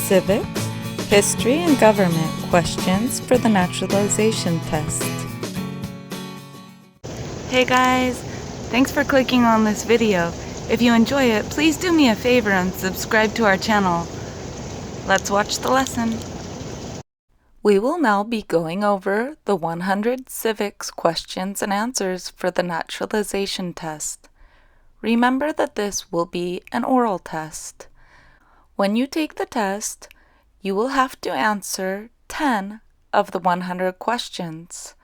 Civics, History and Government questions for the Naturalization test. Hey guys, thanks for clicking on this video. If you enjoy it, please do me a favor and subscribe to our channel. Let's watch the lesson. We will now be going over the 100 civics questions and answers for the naturalization test. Remember that this will be an oral test. When you take the test, you will have to answer 10 of the 100 questions.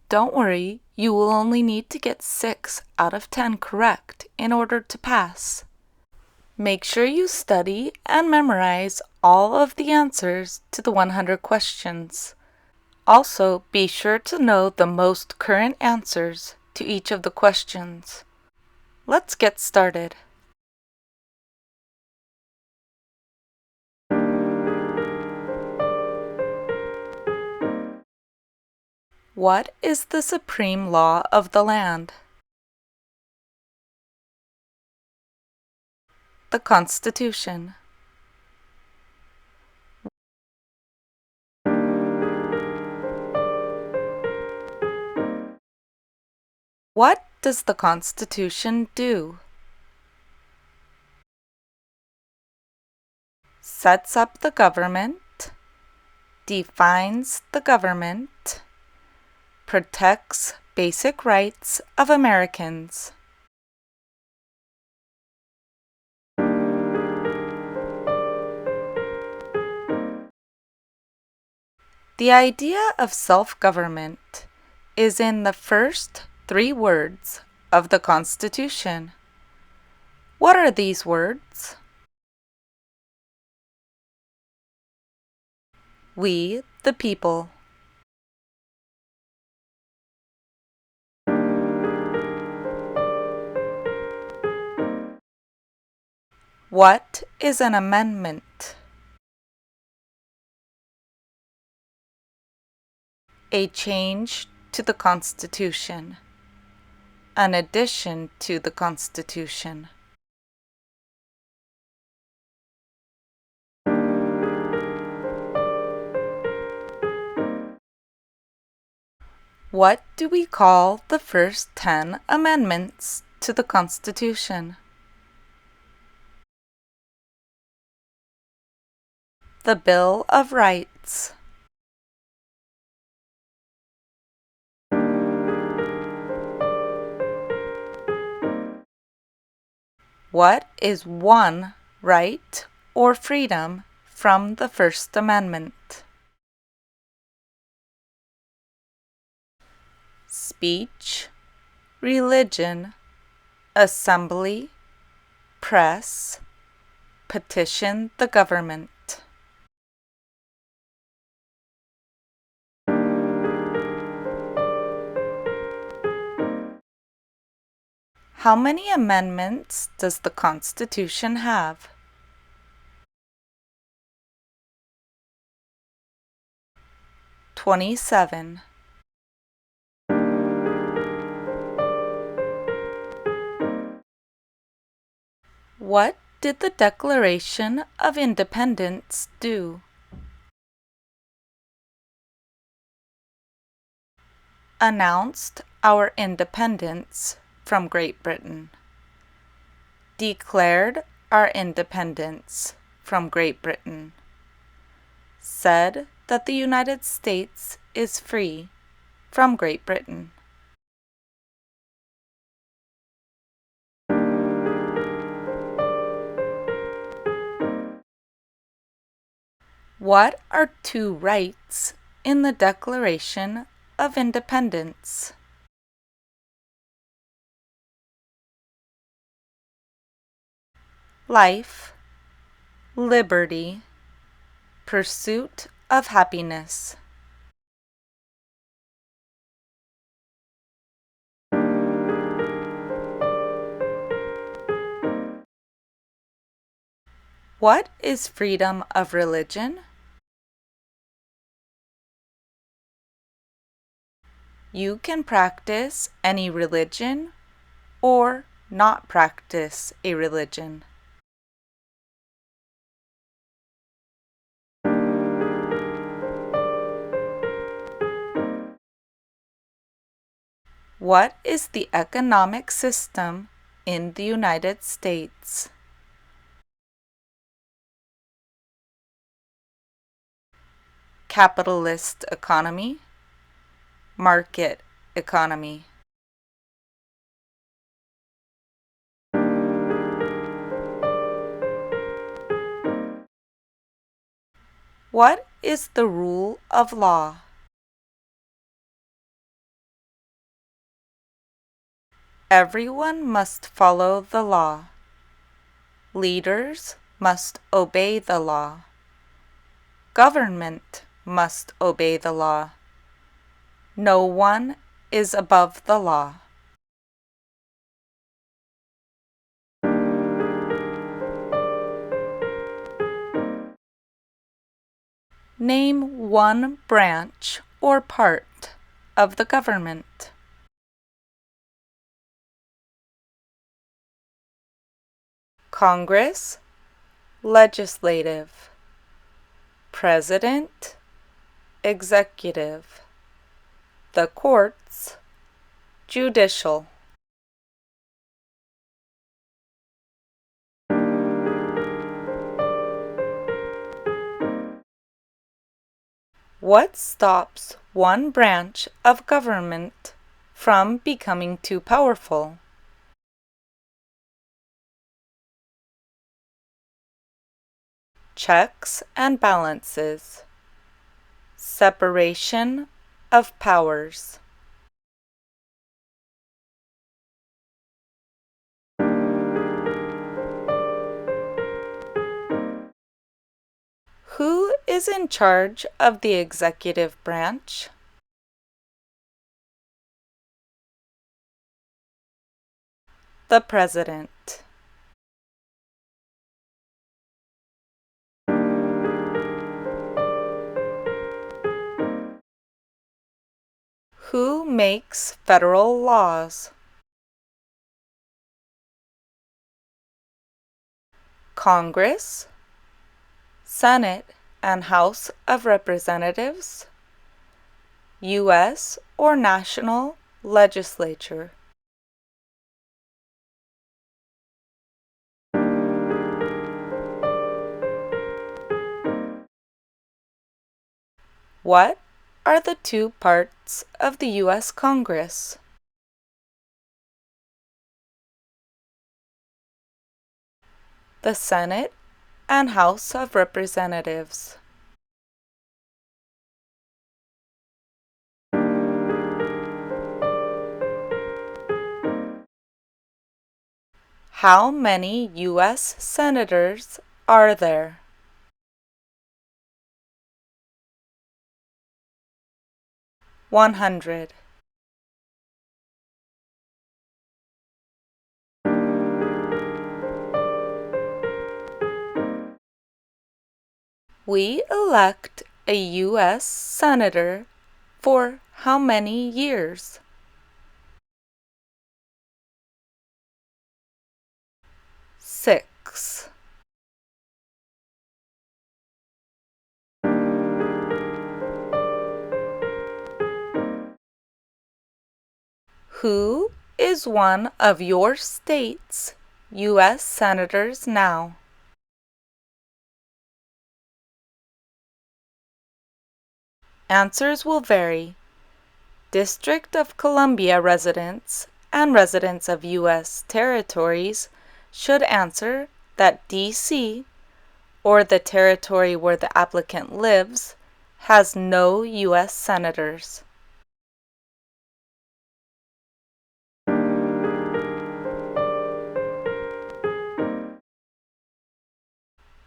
Don't worry, you will only need to get 6 out of 10 correct in order to pass. Make sure you study and memorize all of the answers to the 100 questions. Also, be sure to know the most current answers to each of the questions. Let's get started. What is the supreme law of the land? The Constitution. What does the Constitution do? Sets up the government, defines the government, protects basic rights of Americans. The idea of self-government is in the first 3 words of the Constitution. What are these words? We, the people. What is an amendment? A change to the Constitution. An addition to the Constitution. What do we call the first 10 amendments to the Constitution? The Bill of Rights. What is one right or freedom from the First Amendment? Speech, religion, assembly, press, petition the government. How many amendments does the Constitution have? 27. What did the Declaration of Independence do? Announced our independence from Great Britain. Declared our independence from Great Britain. Said that the United States is free from Great Britain. What are 2 rights in the Declaration of Independence? Life, liberty, pursuit of happiness. What is freedom of religion? You can practice any religion or not practice a religion. What is the economic system in the United States? Capitalist economy, market economy. What is the rule of law? Everyone must follow the law. Leaders must obey the law. Government must obey the law. No one is above the law. Name one branch or part of the government. Congress, legislative. President, executive. The courts, judicial. What stops one branch of government from becoming too powerful? Checks and balances. Separation of powers. Who is in charge of the executive branch? The President. Who makes federal laws? Congress, Senate and House of Representatives, U.S. or national legislature. What are the two parts of the U.S. Congress? The Senate and House of Representatives. How many U.S. senators are there? 100. We elect a U.S. senator for how many years? 6. Who is one of your state's U.S. senators now? Answers will vary. District of Columbia residents and residents of U.S. territories should answer that D.C., or the territory where the applicant lives, has no U.S. senators.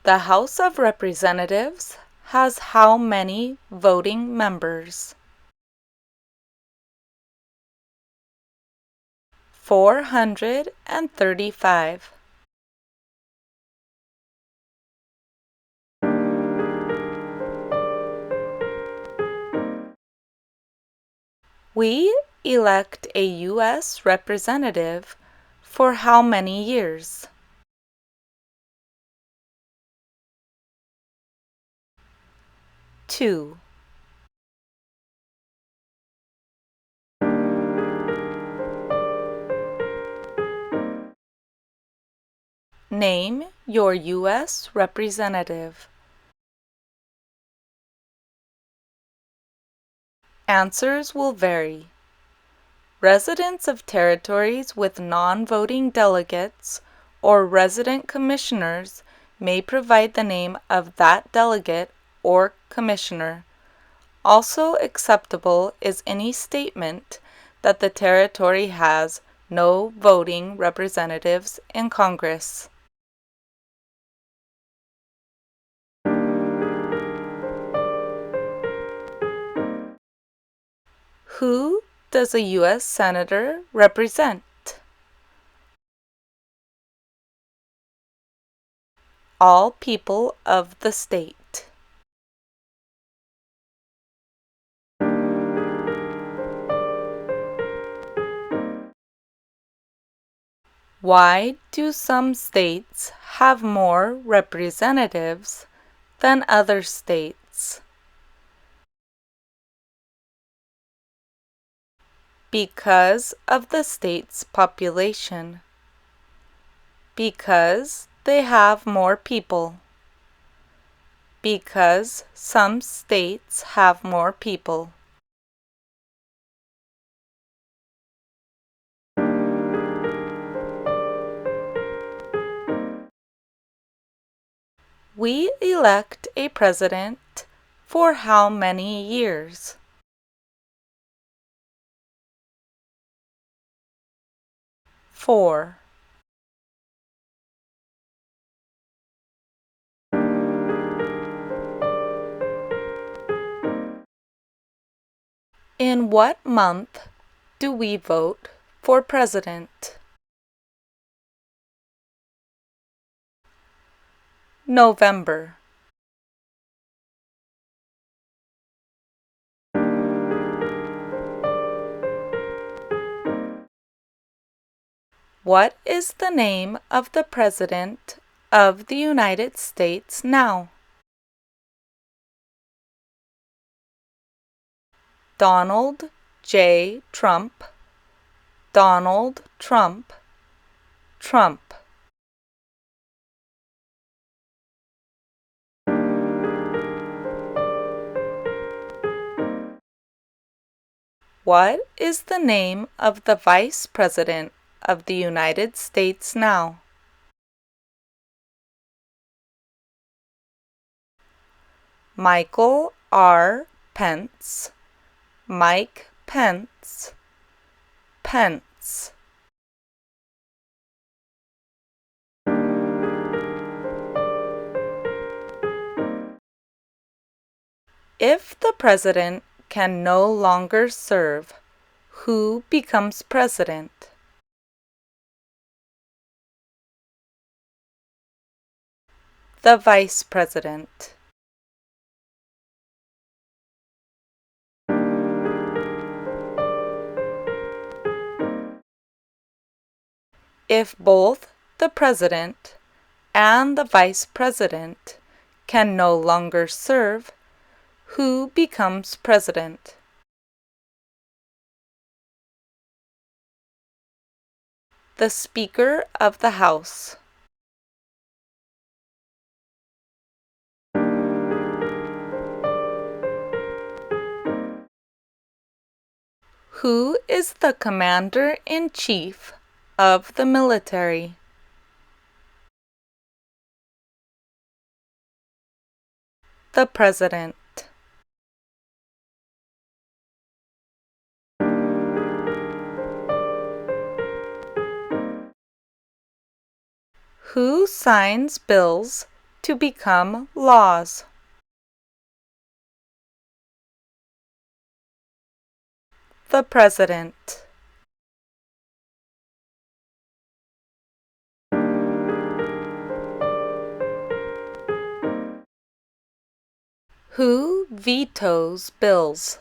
The House of Representatives has how many voting members? 435. We elect a U.S. representative for how many years? 2. Name your U.S. representative. Answers will vary. Residents of territories with non-voting delegates or resident commissioners may provide the name of that delegate or commissioner. Also acceptable is any statement that the territory has no voting representatives in Congress. Who does a U.S. Senator represent? All people of the state. Why do some states have more representatives than other states? Because of the state's population. Because they have more people. Because some states have more people. We elect a president for how many years? 4. In what month do we vote for president? November. What is the name of the President of the United States now? Donald J. Trump. Donald Trump. Trump. What is the name of the Vice President of the United States now? Michael R. Pence. Mike Pence. Pence. If the president can no longer serve, who becomes president? The vice president. If both the president and the vice president can no longer serve, who becomes president? The Speaker of the House. Who is the commander-in-chief of the military? The President. Who signs bills to become laws? The President. Who vetoes bills?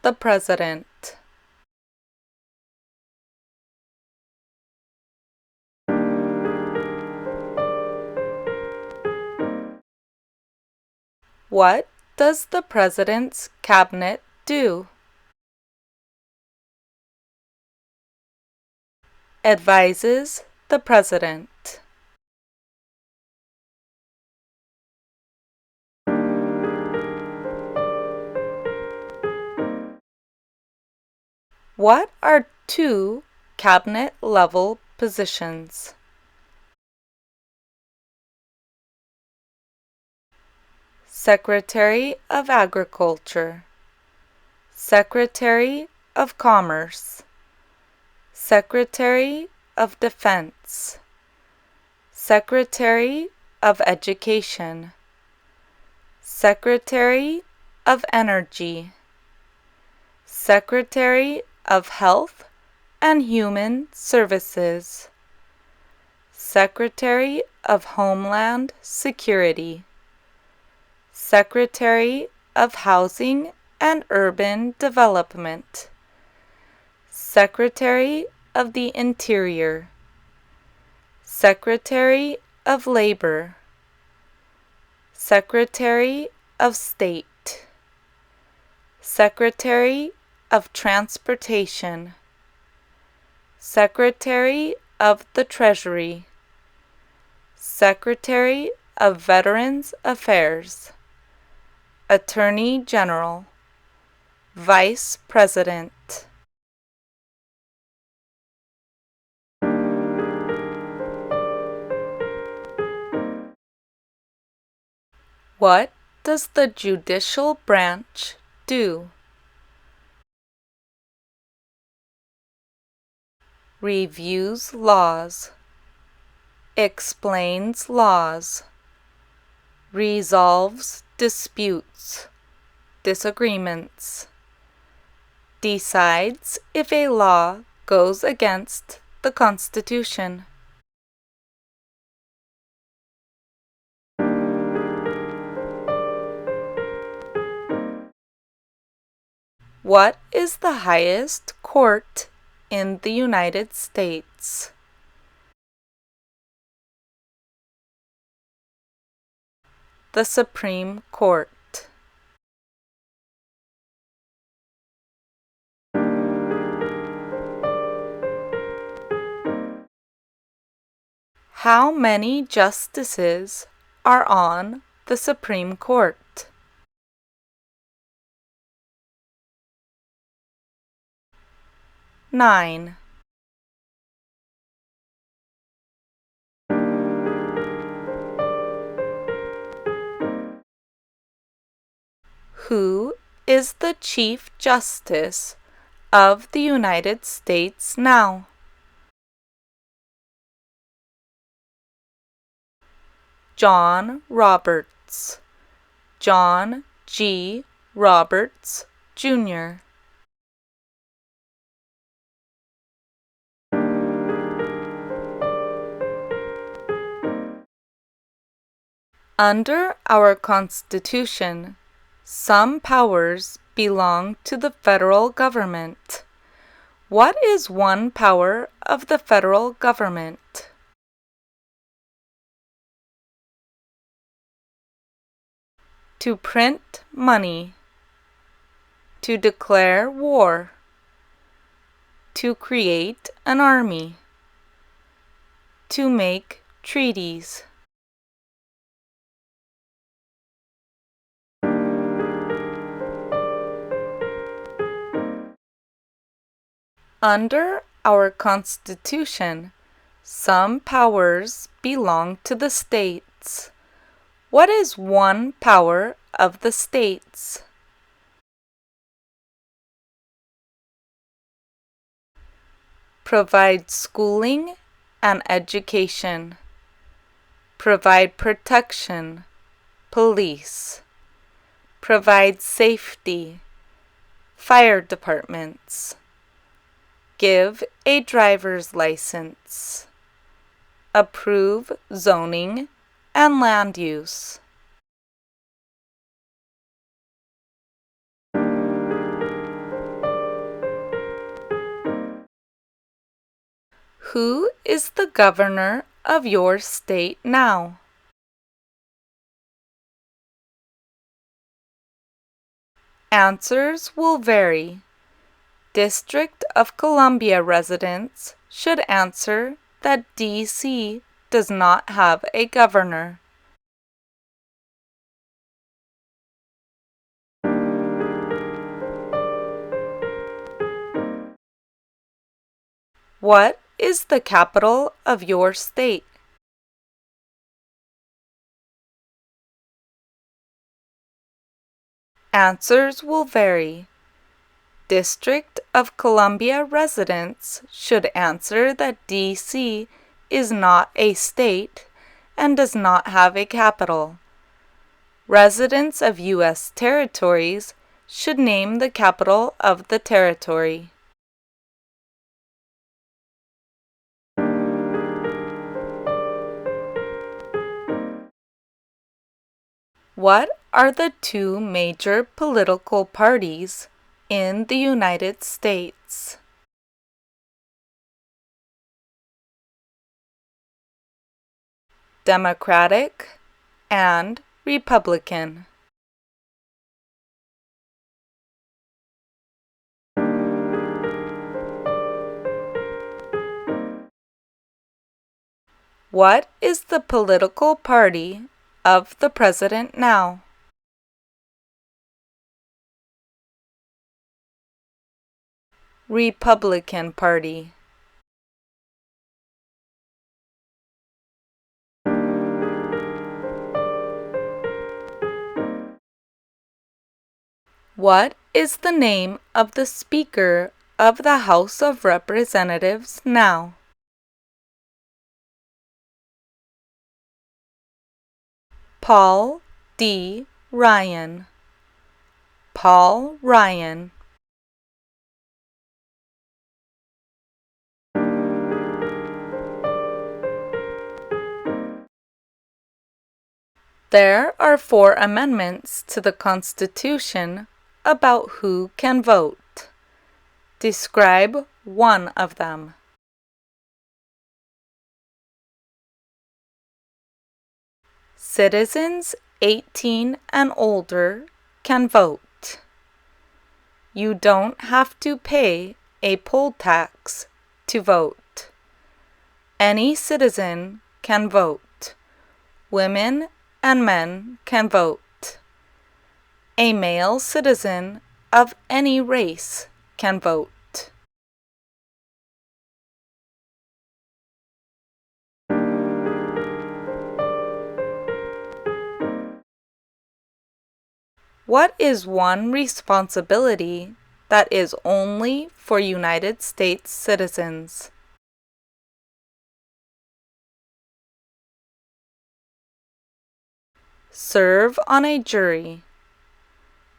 The President. What does the President's cabinet do? advises the President. What are two cabinet-level positions? Secretary of Agriculture, Secretary of Commerce, Secretary of Defense, Secretary of Education, Secretary of Energy, Secretary of Health and Human Services, Secretary of Homeland Security, Secretary of Housing and Urban Development, Secretary of the Interior, Secretary of Labor, Secretary of State, Secretary of Transportation, Secretary of the Treasury, Secretary of Veterans Affairs, Attorney General, Vice President. What does the judicial branch do? Reviews laws, explains laws, resolves disputes, disagreements, decides if a law goes against the Constitution. What is the highest court in the United States? The Supreme Court. How many justices are on the Supreme Court? 9. Who is the Chief Justice of the United States now? John Roberts, John G. Roberts, Jr. Under our Constitution, some powers belong to the federal government. What is one power of the federal government? To print money, to declare war, to create an army, to make treaties. Under our Constitution, some powers belong to the states. What is one power of the states? Provide schooling and education. Provide protection, police. Provide safety, fire departments. Give a driver's license. Approve zoning and land use. Who is the governor of your state now? Answers will vary. District of Columbia residents should answer that D.C. does not have a governor. What is the capital of your state? Answers will vary. District of Columbia residents should answer that D.C. is not a state and does not have a capital. Residents of U.S. territories should name the capital of the territory. What are the two major political parties in the United States? Democratic and Republican. What is the political party of the president now? Republican Party. What is the name of the Speaker of the House of Representatives now? Paul D. Ryan. Paul Ryan. There are 4 amendments to the Constitution about who can vote. Describe one of them. Citizens 18 and older can vote. You don't have to pay a poll tax to vote. Any citizen can vote. Women and men can vote. A male citizen of any race can vote. What is one responsibility that is only for United States citizens? Serve on a jury.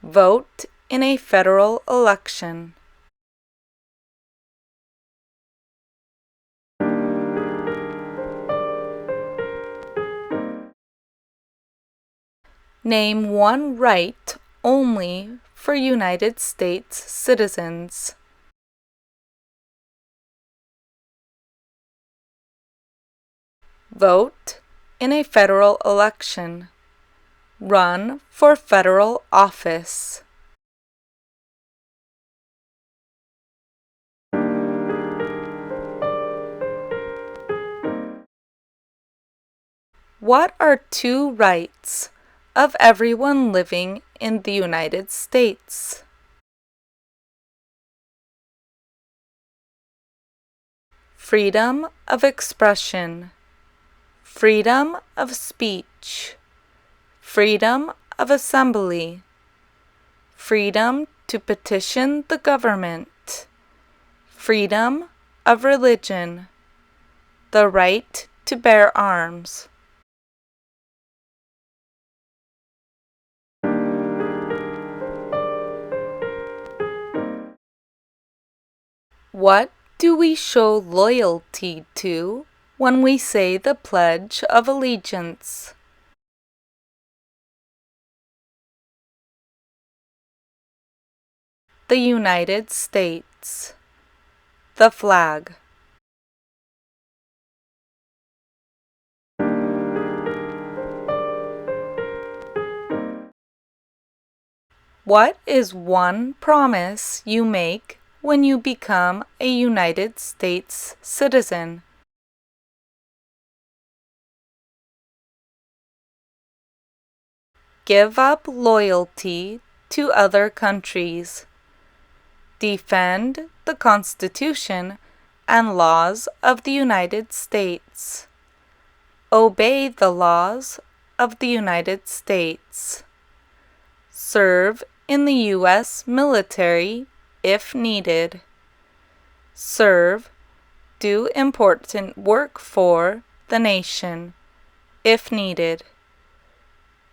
Vote in a federal election. Name one right only for United States citizens. Vote in a federal election. Run for federal office. What are 2 rights of everyone living in the United States? Freedom of expression, freedom of speech, freedom of assembly, freedom to petition the government, freedom of religion, the right to bear arms. What do we show loyalty to when we say the Pledge of Allegiance? The United States. The flag. What is one promise you make when you become a United States citizen. Give up loyalty to other countries. Defend the Constitution and laws of the United States. Obey the laws of the United States. Serve in the U.S. military if needed. Serve, do important work for the nation if needed.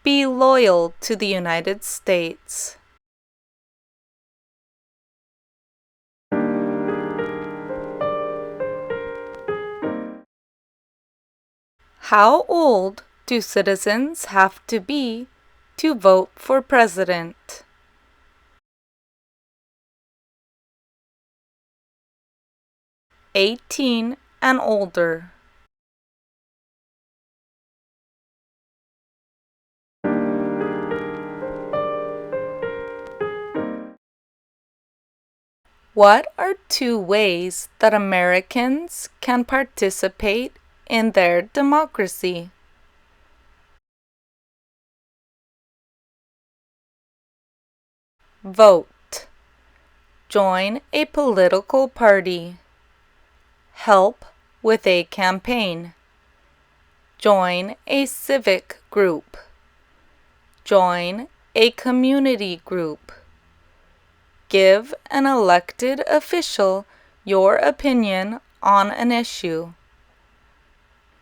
Be loyal to the United States. How old do citizens have to be to vote for president? 18 and older. What are 2 ways that Americans can participate in their democracy? Vote. Join a political party. Help with a campaign. Join a civic group. Join a community group. Give an elected official your opinion on an issue.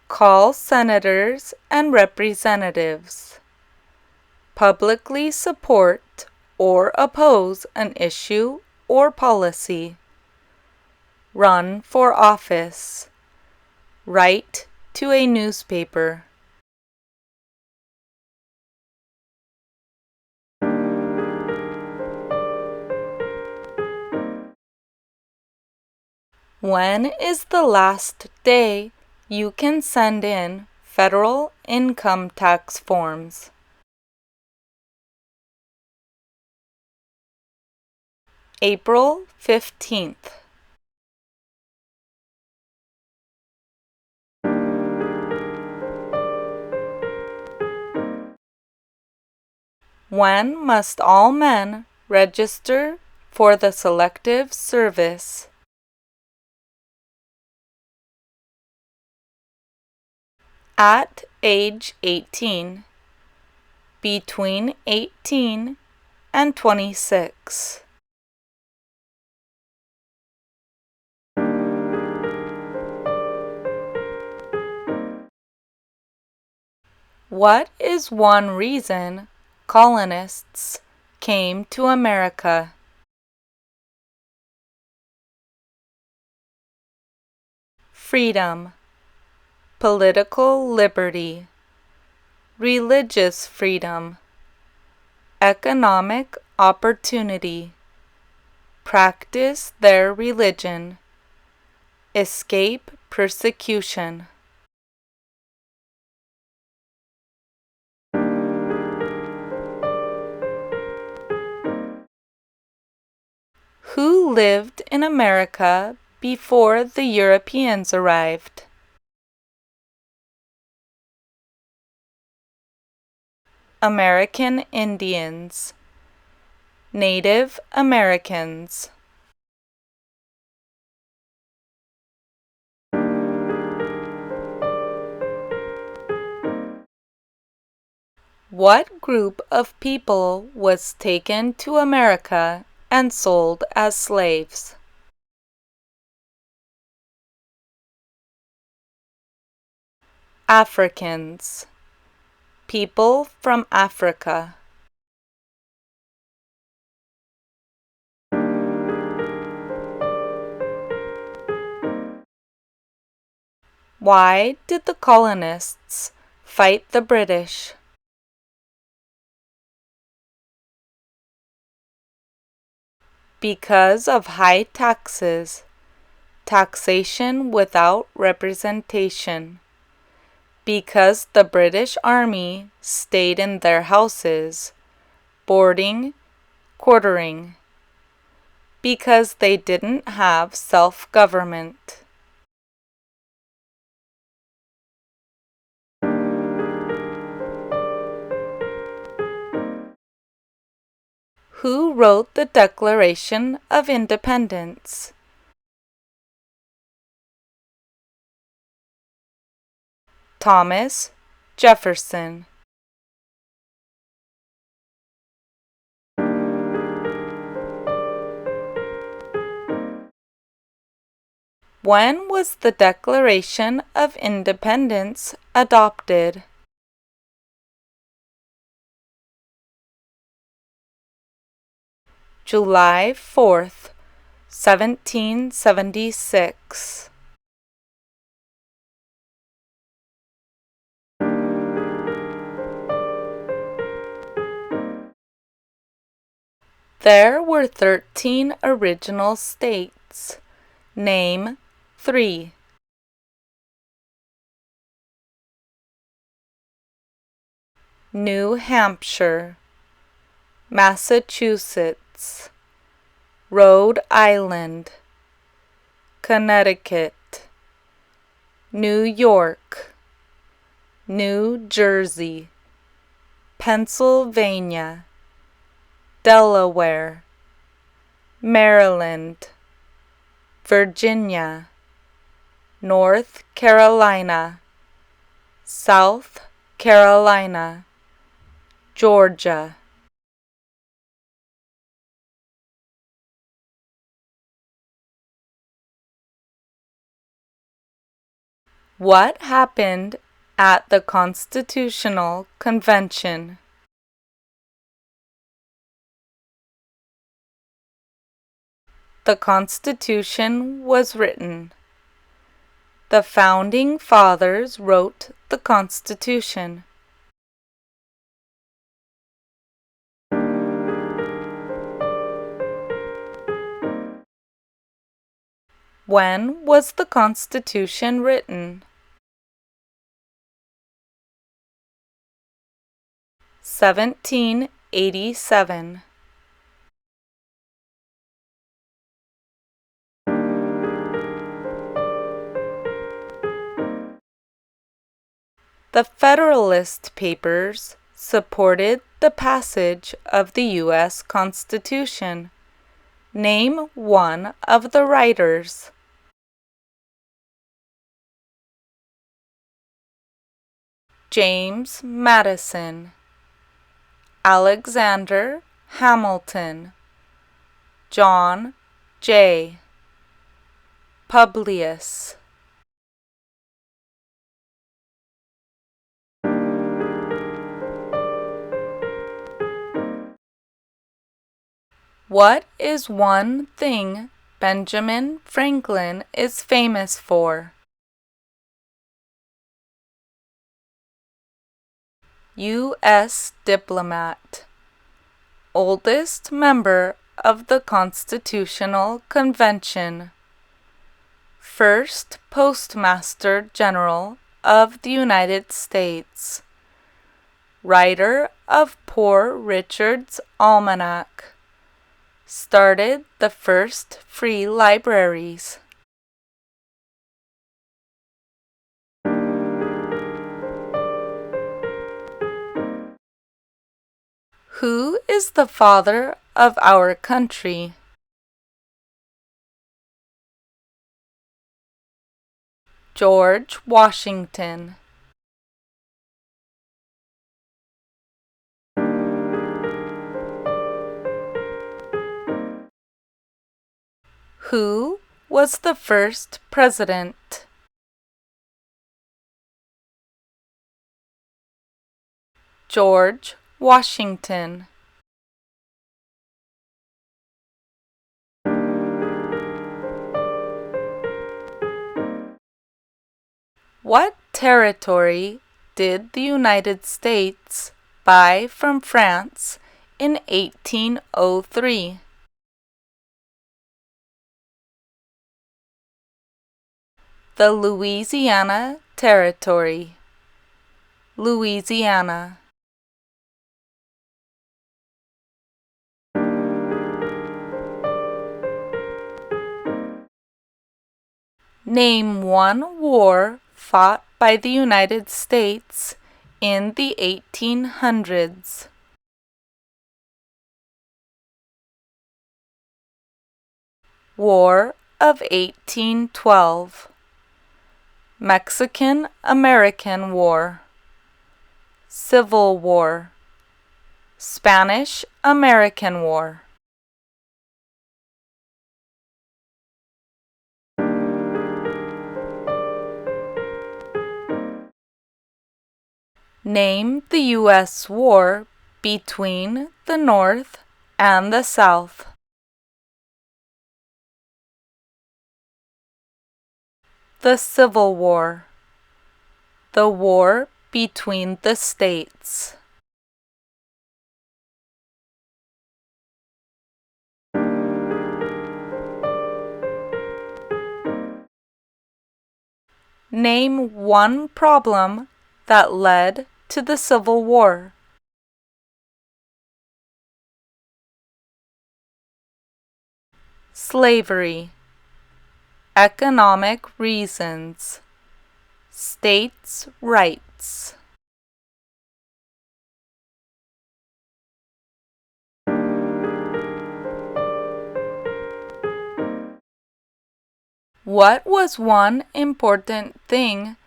Call senators and representatives. Publicly support or oppose an issue or policy. Run for office. Write to a newspaper. When is the last day you can send in federal income tax forms? April 15th. When must all men register for the Selective Service? At age 18, between 18 and 26. What is one reason colonists came to America? Freedom, political liberty, religious freedom, economic opportunity, practice their religion, escape persecution. Who lived in America before the Europeans arrived? American Indians, Native Americans. What group of people was taken to America and sold as slaves? Africans, people from Africa. Why did the colonists fight the British? Because of high taxes, taxation without representation. Because the British Army stayed in their houses, boarding, quartering. because they didn't have self-government. Who wrote the Declaration of Independence? Thomas Jefferson. When was the Declaration of Independence adopted? July 4th, 1776. There were 13 original states. Name 3. New Hampshire, Massachusetts, Rhode Island, Connecticut, New York, New Jersey, Pennsylvania, Delaware, Maryland, Virginia, North Carolina, South Carolina, Georgia. What happened at the Constitutional Convention? The Constitution was written. The Founding Fathers wrote the Constitution. When was the Constitution written? 1787. The Federalist Papers supported the passage of the U.S. Constitution. Name one of the writers. James Madison, Alexander Hamilton, John Jay, Publius. What is one thing Benjamin Franklin is famous for? U.S. diplomat, oldest member of the Constitutional Convention, first Postmaster General of the United States, writer of Poor Richard's Almanac, started the first free libraries. Who is the father of our country? George Washington. Who was the first president? George Washington. What territory did the United States buy from France in 1803? The Louisiana Territory. Louisiana. Name one war fought by the United States in the 1800s. War of 1812. Mexican-American War. Civil War. Spanish-American War. Name the U.S. war between the North and the South. The Civil War. The war between the states. Name one problem that led to the Civil War. Slavery. Economic reasons. States' rights. What was one important thing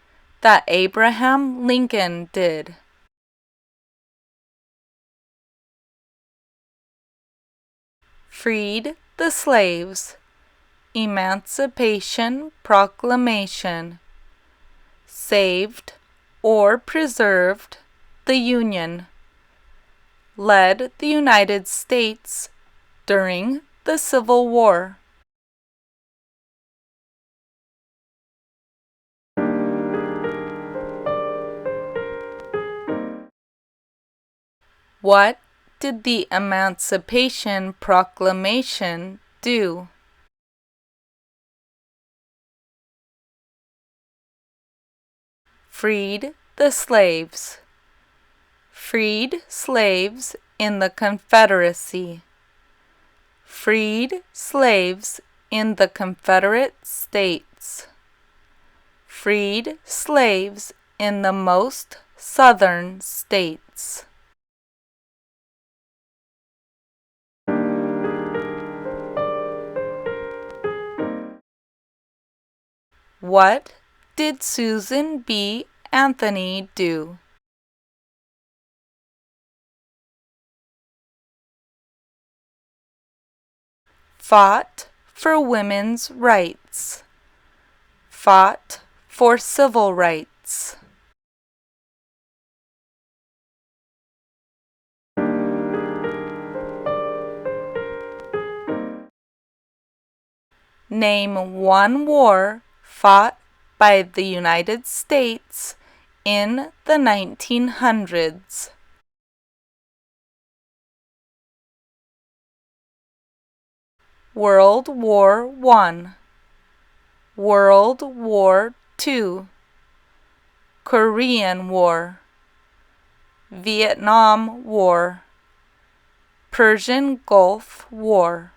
that Abraham Lincoln did? Freed the slaves. Emancipation Proclamation. Saved or preserved the Union. Led the United States during the Civil War. What did the Emancipation Proclamation do? Freed the slaves. Freed slaves in the Confederacy. Freed slaves in the Confederate States. Freed slaves in the most southern states. What did Susan B. Anthony do? Fought for women's rights. Fought for civil rights. Name one war fought by the United States in the 1900s. World War I. World War II. Korean War. Vietnam War. Persian Gulf War.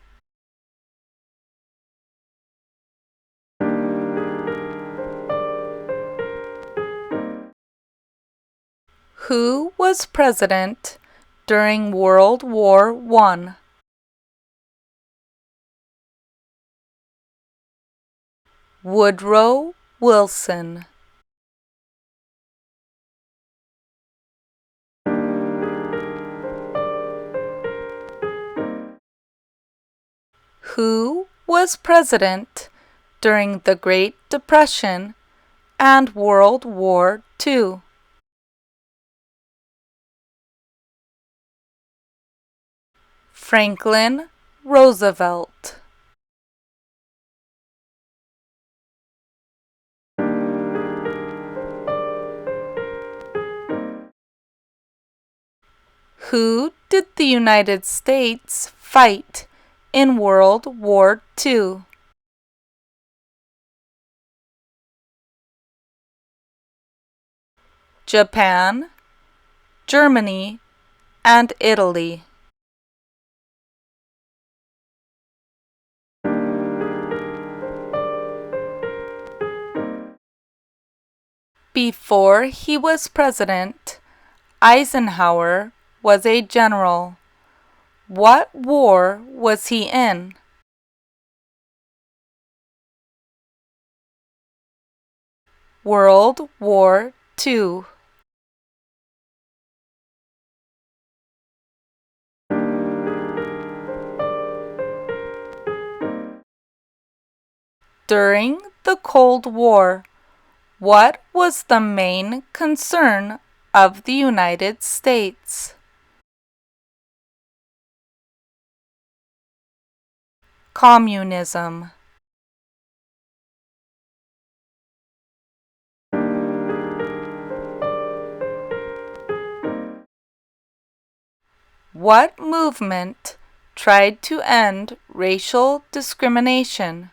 Who was president during World War I? Woodrow Wilson. Who was president during the Great Depression and World War II? Franklin Roosevelt. Who did the United States fight in World War II? Japan, Germany, and Italy. Before he was president, Eisenhower was a general. What war was he in? World War II. During the Cold War, what was the main concern of the United States? Communism. What movement tried to end racial discrimination?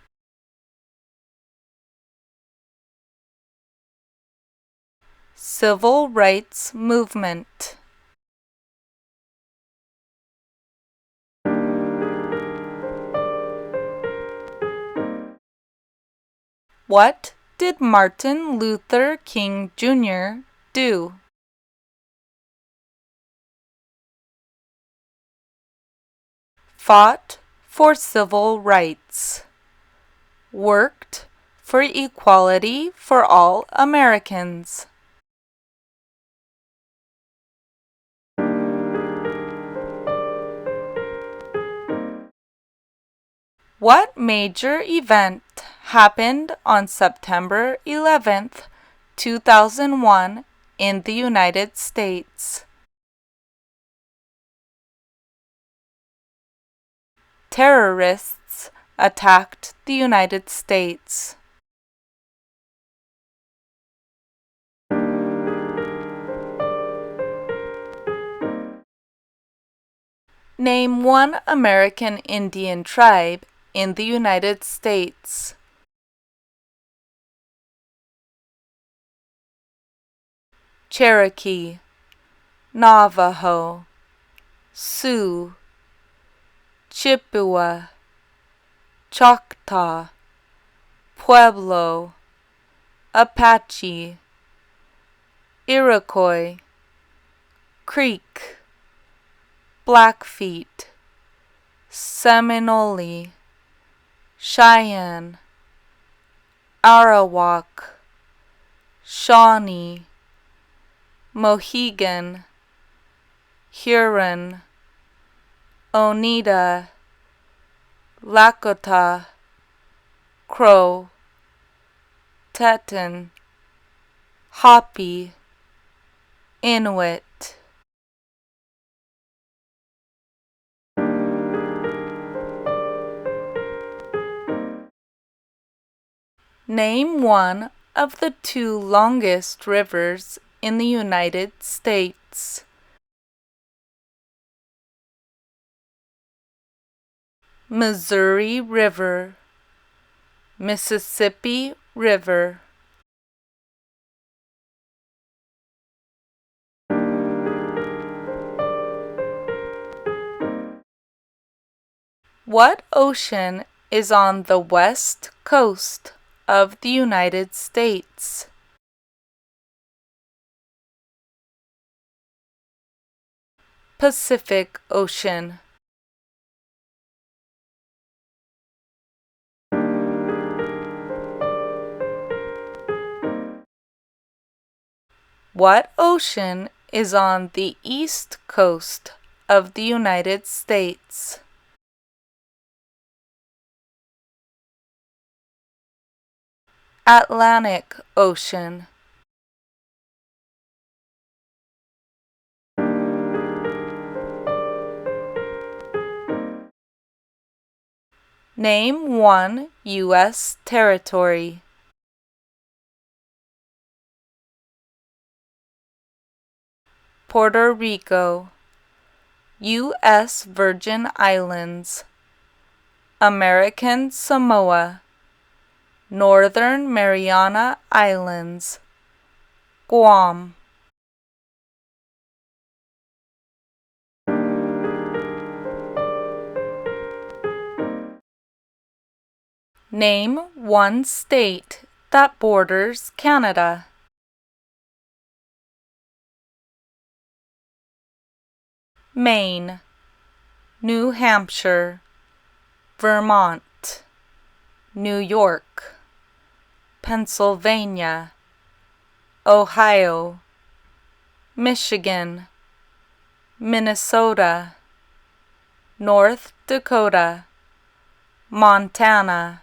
Civil rights movement. What did Martin Luther King Jr. do? Fought for civil rights. Worked for equality for all Americans. What major event happened on September 11th, 2001 in the United States? Terrorists attacked the United States. Name one American Indian tribe in the United States. Cherokee, Navajo, Sioux, Chippewa, Choctaw, Pueblo, Apache, Iroquois, Creek, Blackfeet, Seminole, Cheyenne, Arawak, Shawnee, Mohegan, Huron, Oneida, Lakota, Crow, Teton, Hopi, Inuit. Name one of the two longest rivers in the United States. Missouri River, Mississippi River. What ocean is on the west coast of the United States? Pacific Ocean. What ocean is on the east coast of the United States? Atlantic Ocean. Name one U.S. territory. Puerto Rico, U.S. Virgin Islands, American Samoa, Northern Mariana Islands, Guam. Name one state that borders Canada. Maine, New Hampshire, Vermont, New York, Pennsylvania, Ohio, Michigan, Minnesota, North Dakota, Montana,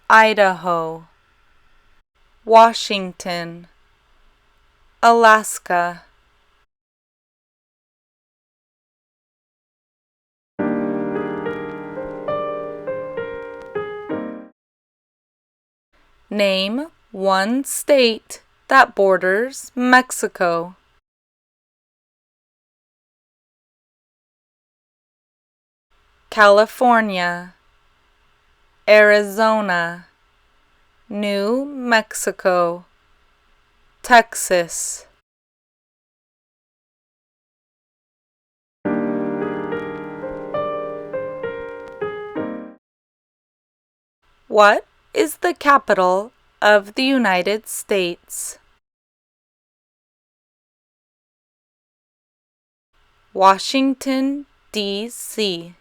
Idaho, Washington, Alaska. Name one state that borders Mexico. California, Arizona, New Mexico, Texas. What is the capital of the United States? Washington, D.C.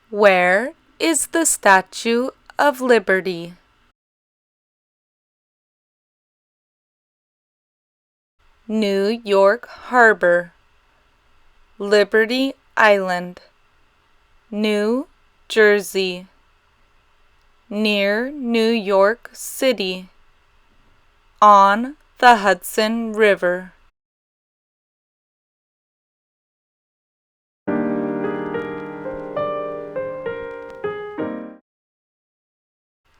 Where is the Statue of Liberty? New York Harbor, Liberty Island, New Jersey, near New York City, on the Hudson River.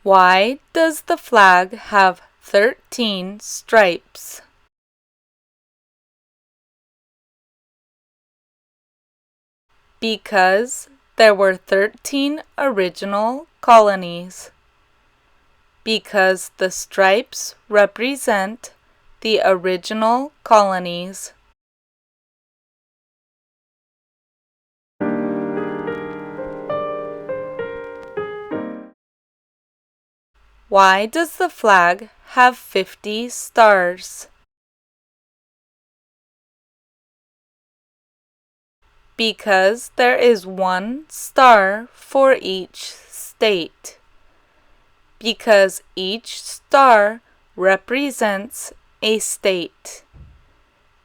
Why does the flag have 13 stripes? Because there were 13 original colonies. Because the stripes represent the original colonies. Why does the flag have 50 stars? Because there is one star for each state. Because each star represents a state.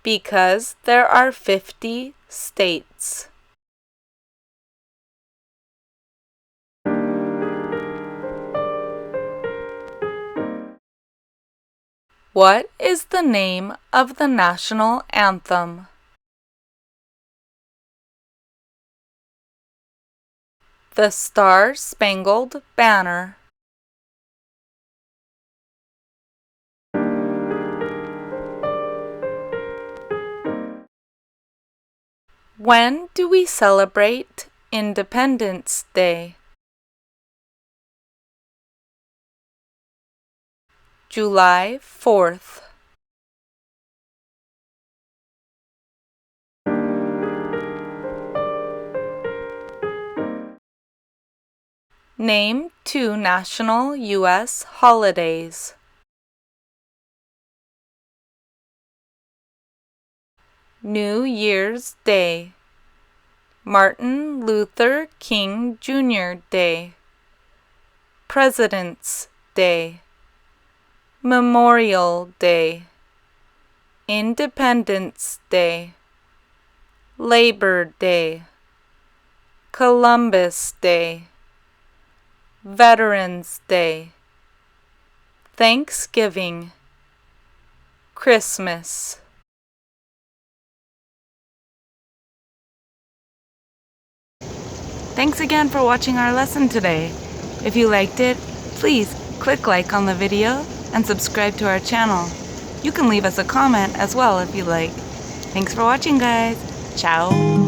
Because there are 50 states. What is the name of the national anthem? The Star-Spangled Banner. When do we celebrate Independence Day? July 4th. Name 2 national U.S. holidays. New Year's Day, Martin Luther King Jr. Day, President's Day, Memorial Day, Independence Day, Labor Day, Columbus Day, Veterans Day, Thanksgiving, Christmas. Thanks again for watching our lesson today. If you liked it, please click like on the video and subscribe to our channel. You can leave us a comment as well if you like. Thanks for watching, guys. Ciao.